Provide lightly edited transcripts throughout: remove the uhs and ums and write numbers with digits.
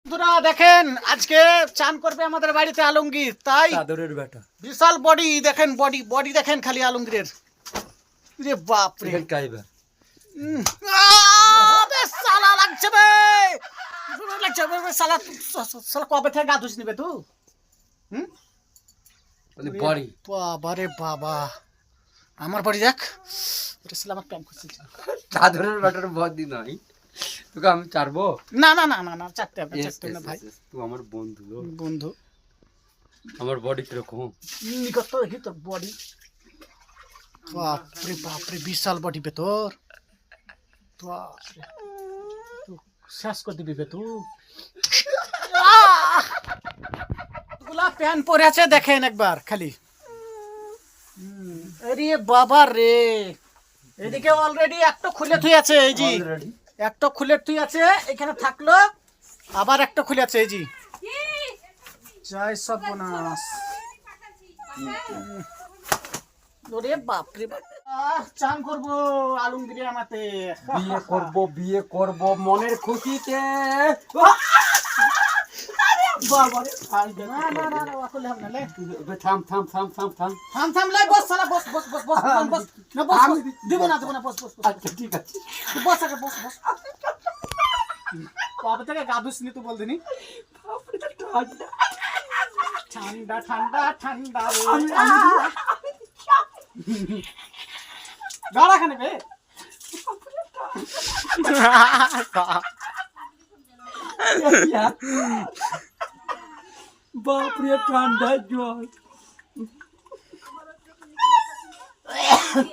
বন্ধুরা দেখেন আজকে চান করবে আমাদের বাড়িতে আলমগীর, তাই চাদরের বেটা বিশাল বডি দেখেন, বডি বডি দেখেন খালি আলমগীরের। রে বাপ রে, কাইবার বেশ সালা লাগছে বে, লাগছে বে সালা। সালা কবে থেকে গা ধুস নিবে তুই? বড়ি বাবা রে বাবা, আমার বডি দেখ। ওরে সালা আমার প্যান করছিল। চাদরের বেটার বদি নয়, তোকে আমি চারবো না না না না না, চারটে হবে, চারটে না ভাই। তুই আমার বন্ধু, বন্ধু আমার বডি কিরকম নিকট দেখি তোর বডি। বাপরে বাপরে, বিশাল বডি বে তোর। বাপরে, তুই শেষ করে দিবি বে তুই। গুলা প্যান্ট পরে আছে দেখেন একবার খালি। আরে বাবা রে, এদিকে অলরেডি একটা খুলে থুই আছে, এই জি একটা খুলে থুই আছে, এখানে থাকলো আবার একটা খুলে আছে, এই জি। জয় সর্বনাশ। ওরে বাপরে বাপ, চান করবো আলমগীরে আমাতে। বিয়ে করব মনের খুশিতে। বাবারে না না না না, ওয়াকলে হবে না লে। থাম থাম থাম থাম থাম থাম থাম লাই, বস সালা, বস বস বস বস বস না, বস দেব না বস বস বস। আচ্ছা ঠিক আছে, বস আগে বস বস। কবে থেকে গাদুস নি তুই বলদিনি? ঠান্ডা ঠান্ডা ঠান্ডা রে, গাড়া খানে বে। বাপরে ঠান্ডা জল।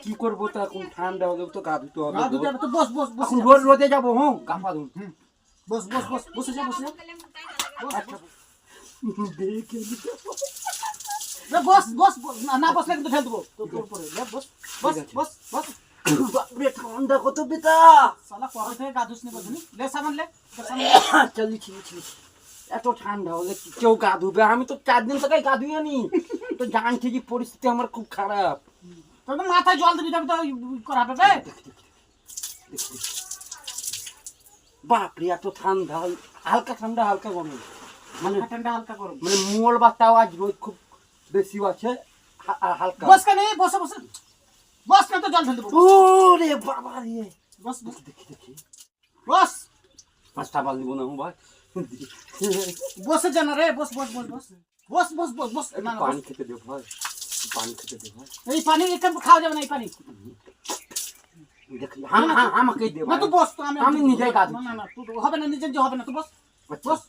কি করবো তো এখন, ঠান্ডা হলে তো গা ধুতে হবে। গাদু যাবে তো, বস বস বস। এখন রোজ রোদে যাবো, হুম কাপা ধুন। বস বস বস, বসে যা বসে যা। বস বস বস, না না বসলে কিন্তু ফেল দেবো তোর উপরে। বস বস বস বস। বাপরে ঠান্ডা কত বেটা। সালা কবে থেকে গাদুস নি বলদিনি? লে সামান লে, চলি ছিল ছিল, এত ঠান্ডা হলে কি কেউ গা ধুবে? আমি তো 4 দিন থেকে গা ধুই নি, তো জানছি যে পরিস্থিতি আমার খুব খারাপ। তোর তো মাথায় জল দিবি, তবে তো করাবে বে। বাপরে এত ঠান্ডা, হালকা ঠান্ডা হালকা গরম, মানে ঠান্ডা হালকা করো। মানে মোল বাতাও আজ রোদ খুব বেশি আছে, হালকা। বস কেন বসে বসে, বস কেন তো জল ঢেলে দেবো। ওরে বাবা রে, বস বস দেখি দেখি বস, 5টা বাল দিব না ভাই। বসে জানা রে, বস বস বস বস বস বস বস বস। না না, পানি খেতে দে ভাই, পানি খেতে দে ভাই। এই পানি এখান খাওয়া যাবে না, এই পানি। দেখি আমাকে দে না ভাই। তুই বস, তো আমি নিজেই গা ধুচ্ছি। না না, তুই হবে না, নিজে যে হবে না, তুই বস বস।